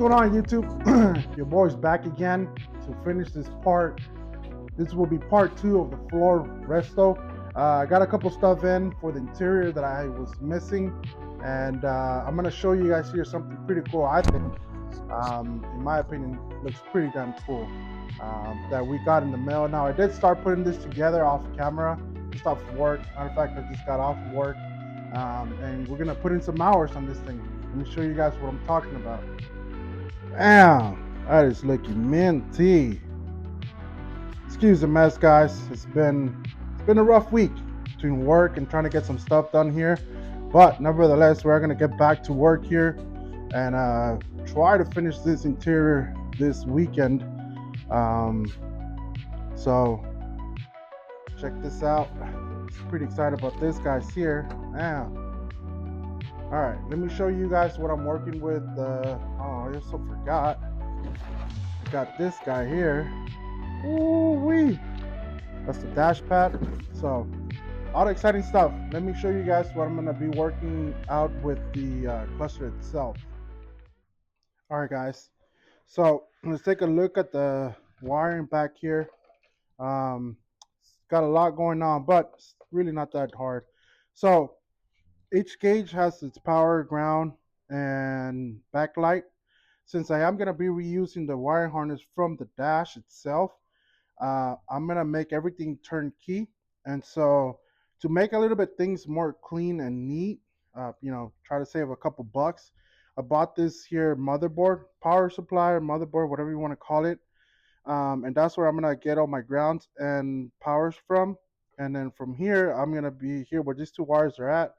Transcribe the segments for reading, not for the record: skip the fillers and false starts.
going on, YouTube? Your boy's back again to finish this part. This will be part 2 of the floor resto. I got a couple stuff in for the interior that I was missing, and I'm gonna show you guys here something pretty cool. I think, in my opinion, looks pretty damn cool. That we got in the mail. Now I did start putting this together off camera, just off work. Matter of fact, I just got off work, and we're gonna put in some hours on this thing. Let me show you guys what I'm talking about. Damn, that is looking minty. Excuse the mess, guys. It's been a rough week between work and trying to get some stuff done here, but nevertheless, we're gonna get back to work here and try to finish this interior this weekend. So check this out. Pretty excited about this, guys. Here, yeah. All right, let me show you guys what I'm working with. Oh, I also forgot. I got this guy here. Ooh wee! That's the dash pad. So, all the exciting stuff. Let me show you guys what I'm gonna be working out with the cluster itself. All right, guys. So let's take a look at the wiring back here. It's got a lot going on, but it's really not that hard. So each gauge has its power, ground, and backlight. Since I am going to be reusing the wire harness from the dash itself, I'm going to make everything turnkey. And so to make a little bit things more clean and neat, try to save a couple bucks, I bought this here motherboard, power supply, or motherboard, whatever you want to call it. And that's where I'm going to get all my grounds and powers from. And then from here, I'm going to be here where these two wires are at.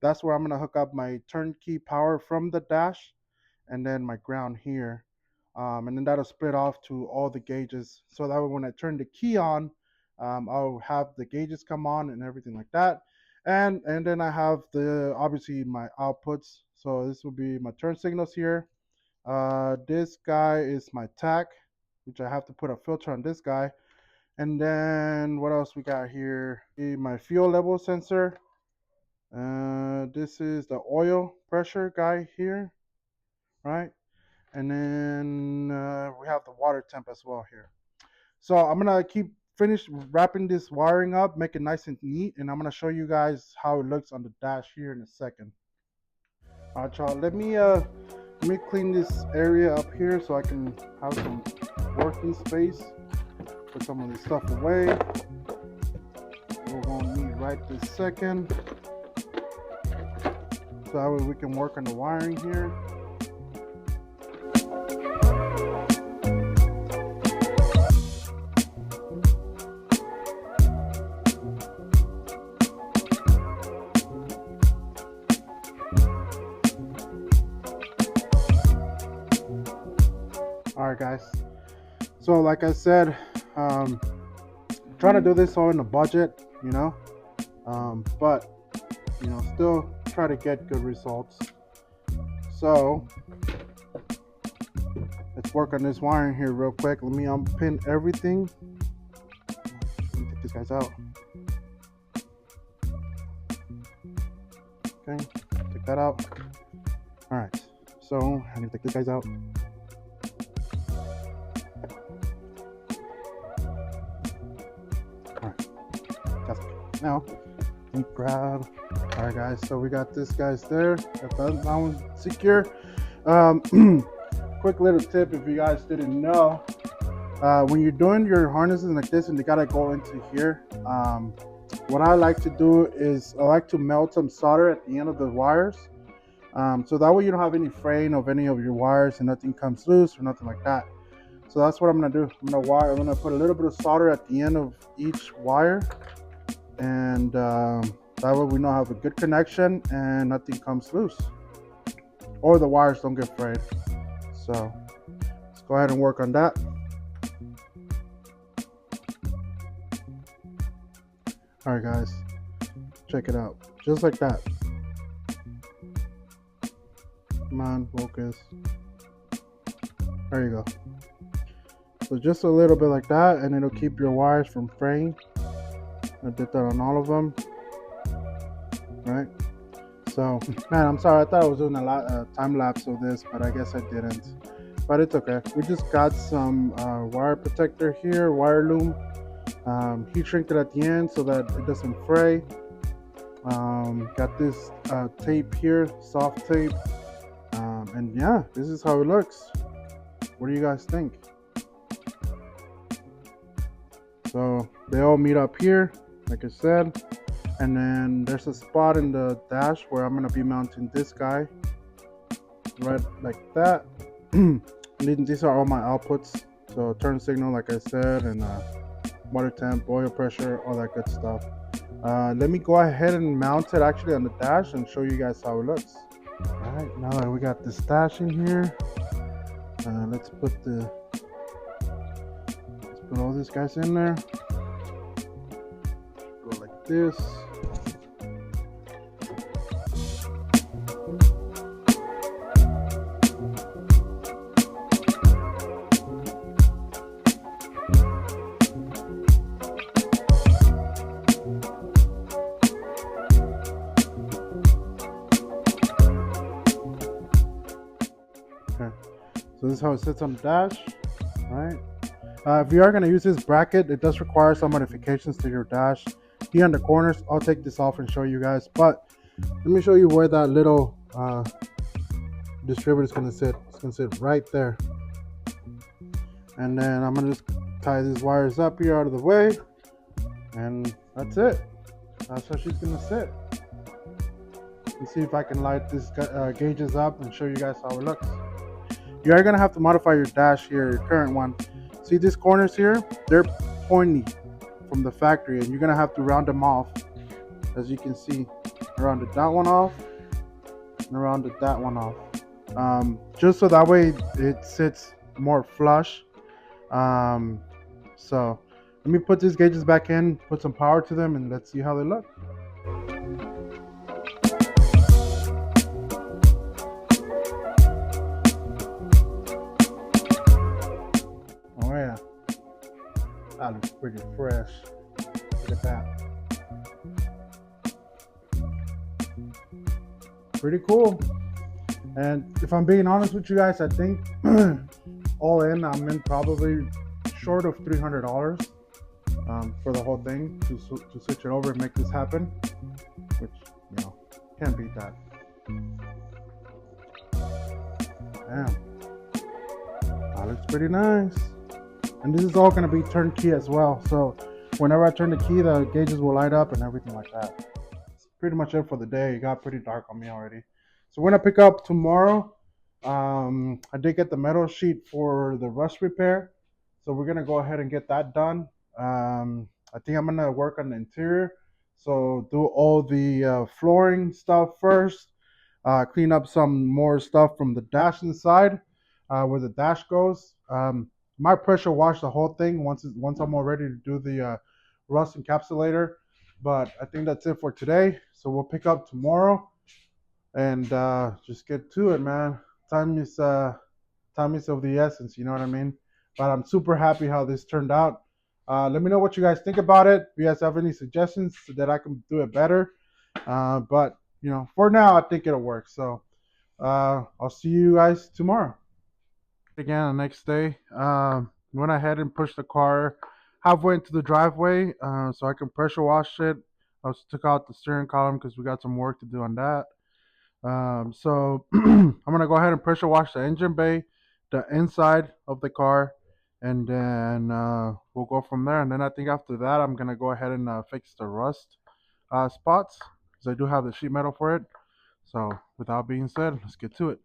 That's where I'm going to hook up my turnkey power from the dash and then my ground here. And then that'll split off to all the gauges. So that way when I turn the key on, I'll have the gauges come on and everything like that. And then I have obviously my outputs. So this will be my turn signals here. This guy is my tach, which I have to put a filter on this guy. And then what else we got here? My fuel level sensor. This is the oil pressure guy here, right? And then we have the water temp as well here. So I'm gonna finish wrapping this wiring up, make it nice and neat, and I'm gonna show you guys how it looks on the dash here in a second. All right, y'all. Let me clean this area up here so I can have some working space. Put some of this stuff away. We're gonna need right this second. So that way we can work on the wiring here. All right, guys. So like I said, trying to do this all in a budget, but still try to get good results. So let's work on this wiring here real quick. Let me unpin everything. Let me take these guys out. Okay, take that out. All right, so I need to take these guys out. All right, that's okay. Now let me grab. All right, guys, so we got this guys there. Got that one secure. Quick little tip if you guys didn't know, when you're doing your harnesses like this and they gotta go into here, what I like to do is I like to melt some solder at the end of the wires, so that way you don't have any fraying of any of your wires and nothing comes loose or nothing like that. So that's what I'm gonna do. I'm gonna put a little bit of solder at the end of each wire, and that way we know I have a good connection and nothing comes loose or the wires don't get frayed. So let's go ahead and work on that. All right, guys, check it out. Just like that. Come on, focus. There you go. So just a little bit like that, and it'll keep your wires from fraying. I did that on all of them. Right? So, man, I'm sorry. I thought I was doing a lot time lapse of this, but I guess I didn't. but it's okay. We just got some wire protector here, wire loom. Heat shrink it at the end so that it doesn't fray. Got this tape here, soft tape. And yeah, this is how it looks. What do you guys think? So they all meet up here, like I said. And then there's a spot in the dash where I'm going to be mounting this guy. Right like that. These are all my outputs. So turn signal, like I said, and water temp, oil pressure, all that good stuff. Let me go ahead and mount it actually on the dash and show you guys how it looks. Alright, now that we got this dash in here, let's put all these guys in there. Go like this. Okay, so this is how it sits on the dash. All right. If you are going to use this bracket, it does require some modifications to your dash. Here on the corners, I'll take this off and show you guys. But let me show you where that little distributor is going to sit. It's going to sit right there. And then I'm going to just tie these wires up here out of the way. And that's it. That's how she's going to sit. Let's see if I can light these gauges up and show you guys how it looks. You are going to have to modify your dash here, your current one. See these corners here? They're pointy from the factory, and you're going to have to round them off. As you can see, I rounded that one off and I rounded that one off. Just so that way it sits more flush. So let me put these gauges back in, put some power to them, and let's see how they look. Oh yeah, that looks pretty fresh. Look at that. Pretty cool. And if I'm being honest with you guys, I think all in, I'm in probably short of $300 for the whole thing to switch it over and make this happen, which, you know, can't beat that. Damn, that looks pretty nice. And this is all going to be turnkey as well, so whenever I turn the key, the gauges will light up and everything like that. That's pretty much it for the day. It got pretty dark on me already. So we're going to pick up tomorrow. I did get the metal sheet for the rust repair, so we're going to go ahead and get that done. I think I'm going to work on the interior, so do all the flooring stuff first, clean up some more stuff from the dash inside, where the dash goes. Might pressure wash the whole thing once I'm all ready to do the rust encapsulator. But I think that's it for today. So we'll pick up tomorrow and just get to it, man. Time is of the essence, you know what I mean? But I'm super happy how this turned out. Let me know what you guys think about it. If you guys have any suggestions so that I can do it better. But you know, for now, I think it'll work. So I'll see you guys tomorrow. Again, the next day, went ahead and pushed the car halfway into the driveway so I can pressure wash it. I also took out the steering column because we got some work to do on that. So I'm gonna go ahead and pressure wash the engine bay, the inside of the car, and then we'll go from there. And then I think after that, I'm gonna go ahead and fix the rust spots because I do have the sheet metal for it. So without being said, let's get to it.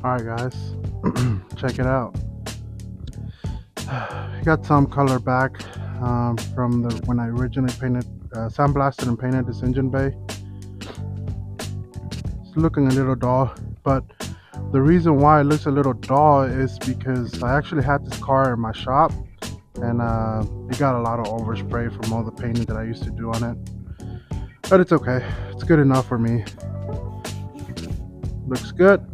Alright guys, check it out. Got some color back from when I originally painted, sandblasted and painted this engine bay. It's looking a little dull, but the reason why it looks a little dull is because I actually had this car in my shop and it got a lot of overspray from all the painting that I used to do on it. but it's okay. It's good enough for me. Looks good.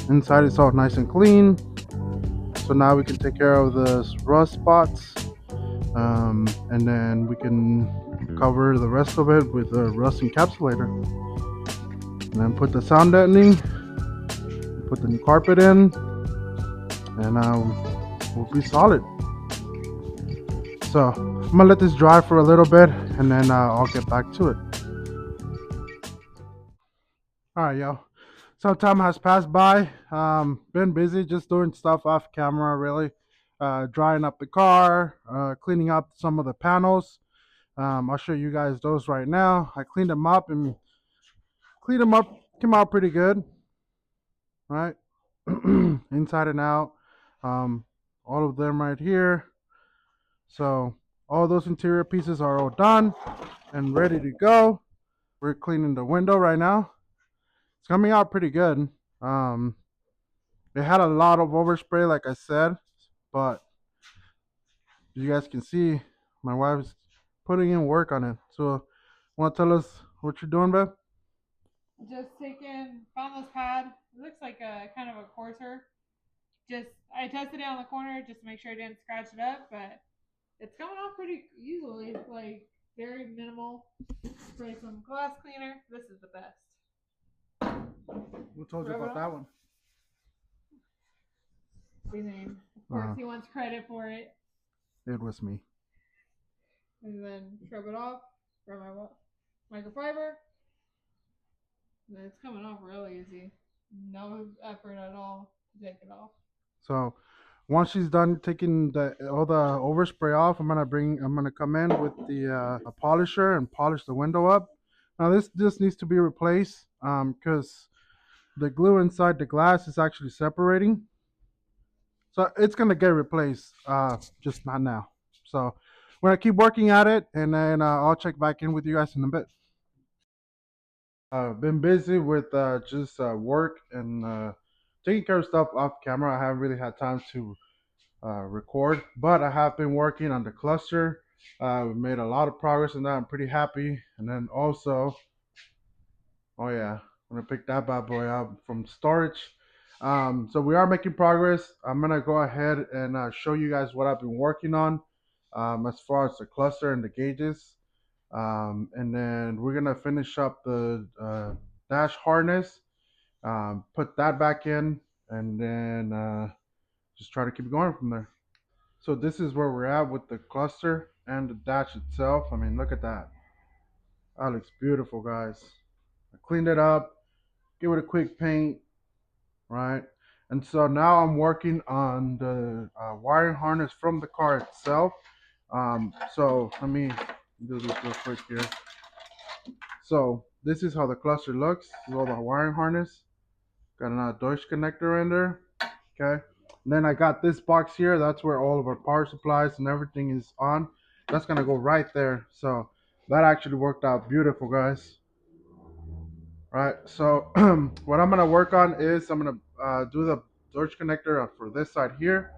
Inside it's all nice and clean. So now we can take care of the rust spots, and then we can cover the rest of it with a rust encapsulator. And then put the sound deadening, put the new carpet in, and we'll be solid. So I'm gonna let this dry for a little bit, and then I'll get back to it. All right, yo. Some time has passed by. Been busy just doing stuff off camera, really. Drying up the car, cleaning up some of the panels. I'll show you guys those right now. I cleaned them up and cleaned them up. Came out pretty good, right? Inside and out. Um, all of them right here. So all those interior pieces are all done and ready to go. We're cleaning the window right now. It's coming out pretty good. Um, it had a lot of overspray, like I said, but you guys can see my wife's putting in work on it. So, want to tell us what you're doing, babe? Just found this pad. It looks like a kind of a coarser. I tested it on the corner just to make sure I didn't scratch it up, but it's coming off pretty easily. It's like very minimal. Spray some glass cleaner. This is the best. Who told you Rub it about that off. one? Of course, he wants credit for it. It was me. And then scrub it off. Grab my microfiber. And it's coming off real easy. No effort at all to take it off. So, once she's done taking all the overspray off, I'm gonna come in with the polisher and polish the window up. Now this needs to be replaced because the glue inside the glass is actually separating. So it's gonna get replaced, just not now. So we're gonna keep working at it, and then I'll check back in with you guys in a bit. I've been busy with just work and taking care of stuff off camera. I haven't really had time to record, but I have been working on the cluster. We've made a lot of progress in that. I'm pretty happy. And then also, oh yeah, I'm gonna pick that bad boy up from storage. So we are making progress. I'm gonna go ahead and show you guys what I've been working on, as far as the cluster and the gauges. And then we're gonna finish up the dash harness, put that back in, and then just try to keep going from there. So this is where we're at with the cluster and the dash itself. I mean, look at that. That looks beautiful, guys. I cleaned it up, give it a quick paint, right? And so now I'm working on the wiring harness from the car itself. So let me do this real quick here. So this is how the cluster looks. This is all the wiring harness. Got another Deutsch connector in there. Okay. And then I got this box here. That's where all of our power supplies and everything is on. That's gonna go right there. So that actually worked out beautiful, guys. Right. So what I'm gonna work on is I'm gonna do the Deutsch connector for this side here,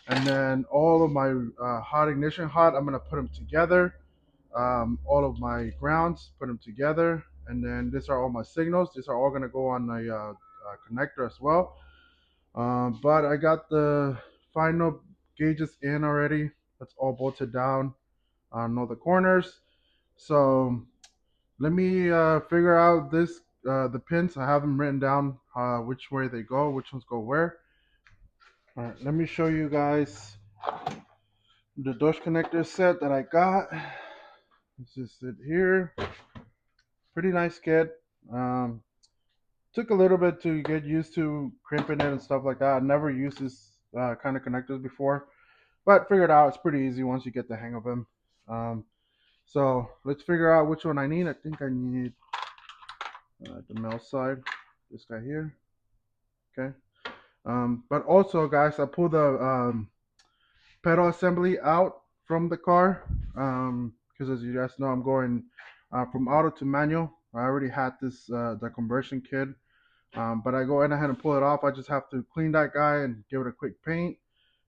and then all of my hot ignition hot. I'm gonna put them together. All of my grounds, put them together, and then these are all my signals. These are all gonna go on a connector as well. But I got the final gauges in already. That's all bolted down on all the corners. So let me figure out the pins. I have them written down, which way they go, which ones go where. All right, let me show you guys the Dutch connector set that I got. This is it here. Pretty nice kit. Um, Took a little bit to get used to crimping it and stuff like that. I never used this kind of connectors before, but figured out it's pretty easy once you get the hang of them. Um, so let's figure out which one I need. I think I need the male side, this guy here. Okay. But also, guys, I pulled the pedal assembly out from the car because, as you guys know, I'm going from auto to manual. I already had this the conversion kit, but I go in ahead and pull it off. I just have to clean that guy and give it a quick paint,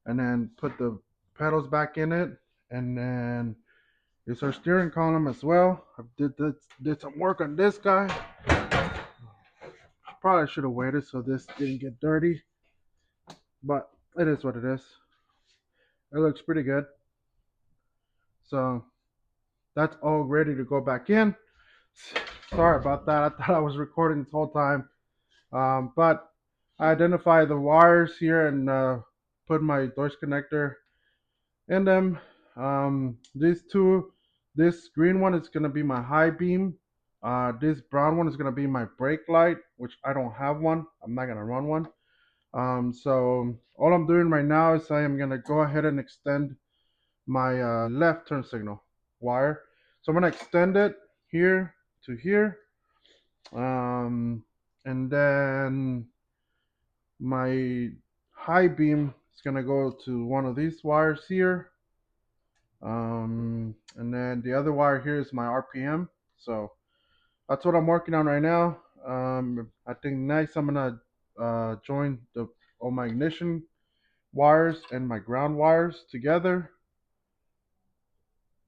and then put the pedals back in it, and then It's our steering column as well. I did some work on this guy. Probably should have waited so this didn't get dirty, but it is what it is. It looks pretty good. So that's all ready to go back in. Sorry about that. I thought I was recording this whole time. But I identified the wires here and put my Deutsch connector in them. These two, this green one is gonna be my high beam. This brown one is gonna be my brake light, which I don't have one. I'm not gonna run one. So all I'm doing right now is I am gonna go ahead and extend my left turn signal wire. So I'm gonna extend it here to here, and then my high beam is gonna go to one of these wires here, and then the other wire here is my RPM. So that's what I'm working on right now. I think next I'm gonna join all my ignition wires and my ground wires together,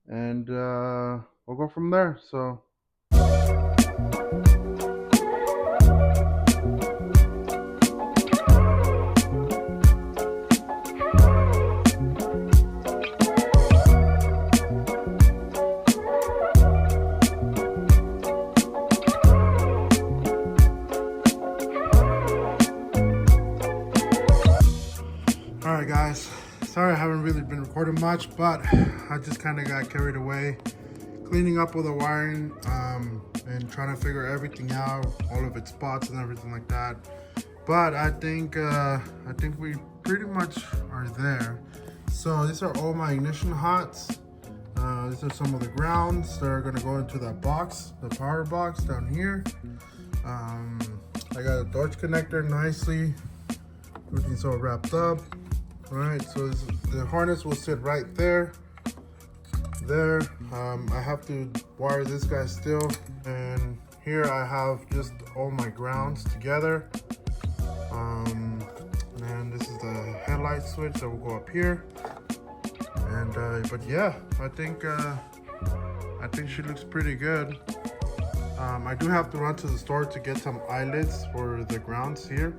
and we'll go from there. So. Alright guys, sorry I haven't really been recording much, but I just kind of got carried away cleaning up all the wiring and trying to figure everything out, all of its spots and everything like that. But I think we pretty much are there. So these are all my ignition hots. These are some of the grounds that are going to go into that box, the power box down here. I got a Deutsch connector nicely, everything's all wrapped up. Alright, so the harness will sit right there. I have to wire this guy still, and here I have just all my grounds together. And this is the headlight switch that will go up here. And but yeah, I think she looks pretty good. I do have to run to the store to get some eyelets for the grounds here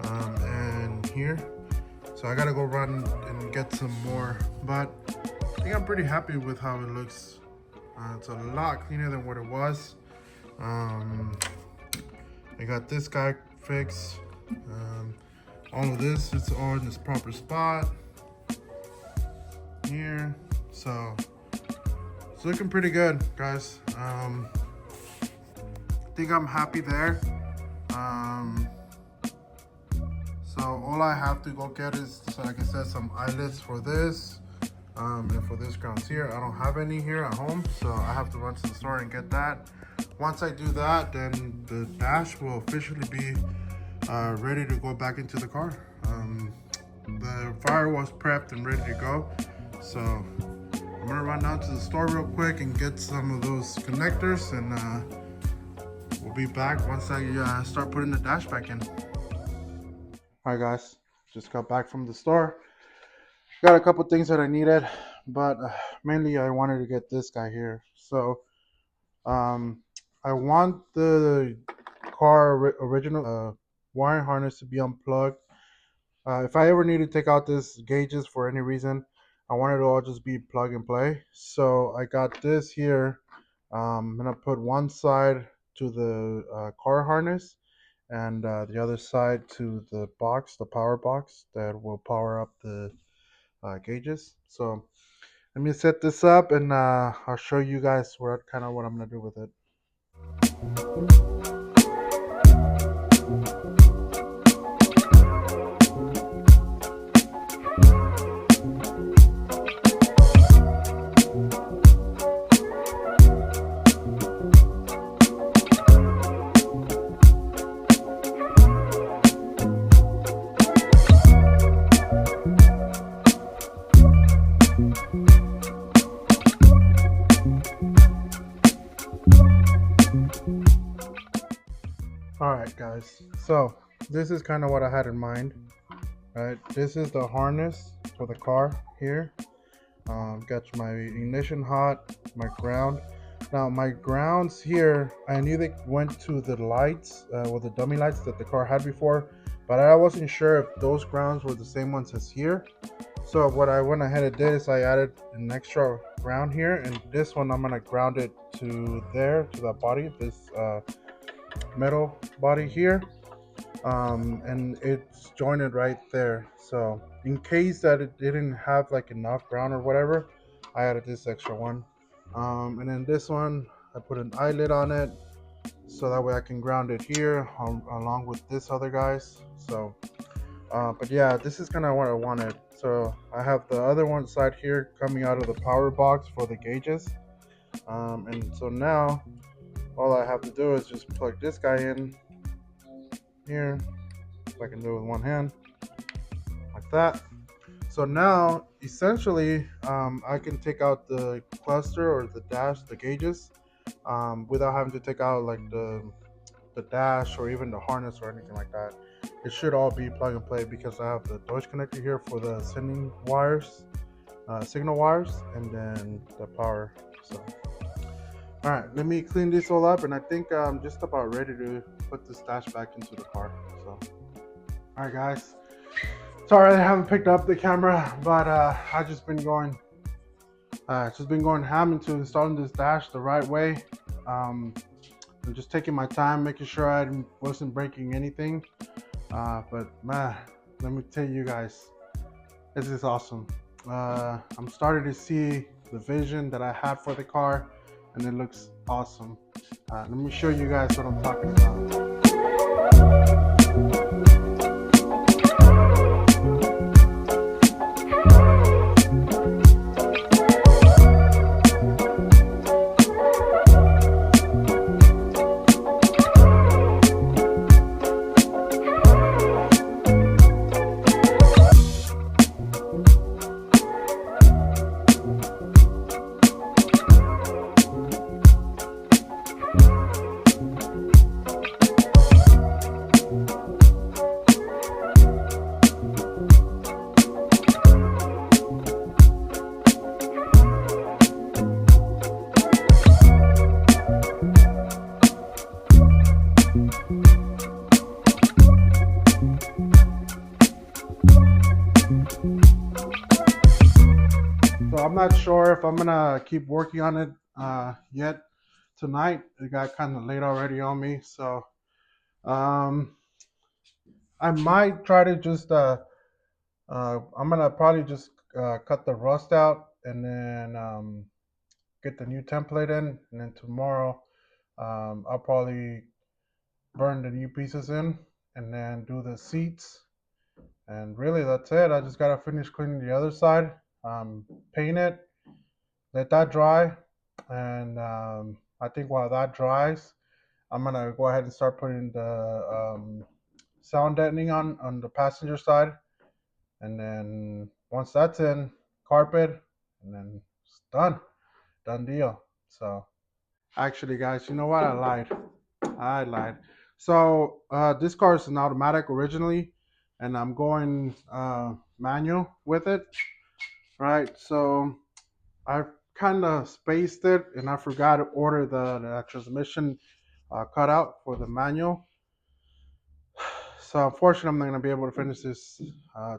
and here. So I gotta go run and get some more, but I think I'm pretty happy with how it looks. It's a lot cleaner than what it was. I got this guy fixed. All of this is all in its proper spot here. So it's looking pretty good, guys. I think I'm happy there. So all I have to go get is, like I said, some eyelets for this and for this grounds here. I don't have any here at home, so I have to run to the store and get that. Once I do that, then the dash will officially be ready to go back into the car. The firewall's prepped and ready to go, so I'm gonna run down to the store real quick and get some of those connectors, and we'll be back once I start putting the dash back in. Alright guys, just got back from the store. Got a couple things that I needed, but mainly I wanted to get this guy here. So I want the car original wiring harness to be unplugged. If I ever need to take out this gauges for any reason, I want it to all just be plug and play. So I got this here. I'm gonna put one side to the car harness and the other side to the box, the power box that will power up the gauges. So let me set this up, and I'll show you guys what I'm gonna do with it. Alright guys, so this is kind of what I had in mind. Right, this is the harness for the car here. Got my ignition hot, my ground. Now my grounds here, I knew they went to the lights, well, the dummy lights that the car had before, but I wasn't sure if those grounds were the same ones as here. So what I went ahead and did is I added an extra ground here, and this one I'm gonna ground it to there, to that body, this metal body here, and it's jointed right there. So in case that it didn't have like enough ground or whatever, I added this extra one. And then this one, I put an eyelid on it, so that way I can ground it here along with this other guys. So, but yeah, this is kind of what I wanted. So I have the other one side here coming out of the power box for the gauges. And so now all I have to do is just plug this guy in here. If I can do it with one hand, like that. So now, essentially, I can take out the cluster or the dash, the gauges, without having to take out like the dash or even the harness or anything like that. It should all be plug and play because I have the Deutsch connector here for the sending wires, signal wires, and then the power. So, all right, let me clean this all up, and I think I'm just about ready to put this dash back into the car. So, all right, guys. Sorry I haven't picked up the camera, but I just been going ham into installing this dash the right way. I'm just taking my time, making sure I wasn't breaking anything. But man, let me tell you guys, this is awesome. I'm starting to see the vision that I had for the car, and it looks awesome. Let me show you guys what I'm talking about. So I'm not sure if I'm gonna keep working on it yet tonight. It got kind of late already on me, so um, I might try to just I'm gonna probably just cut the rust out and then get the new template in, and then tomorrow I'll probably burn the new pieces in and then do the seats. And really, that's it. I just gotta finish cleaning the other side, paint it, let that dry, and I think while that dries, I'm gonna go ahead and start putting the sound deadening on the passenger side, and then once that's in, carpet, and then it's done deal. So actually, guys, you know what? I lied. So this car is an automatic originally, and I'm going manual with it, right? So I kind of spaced it, and I forgot to order the transmission cutout for the manual. So unfortunately, I'm not gonna be able to finish this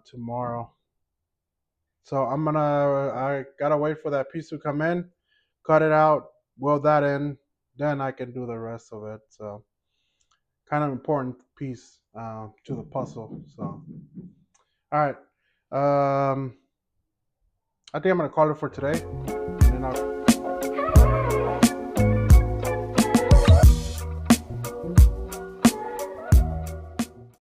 tomorrow. So I gotta wait for that piece to come in, cut it out, weld that in, then I can do the rest of it. So kind of important piece to the puzzle. So all right, I think I'm gonna call it for today.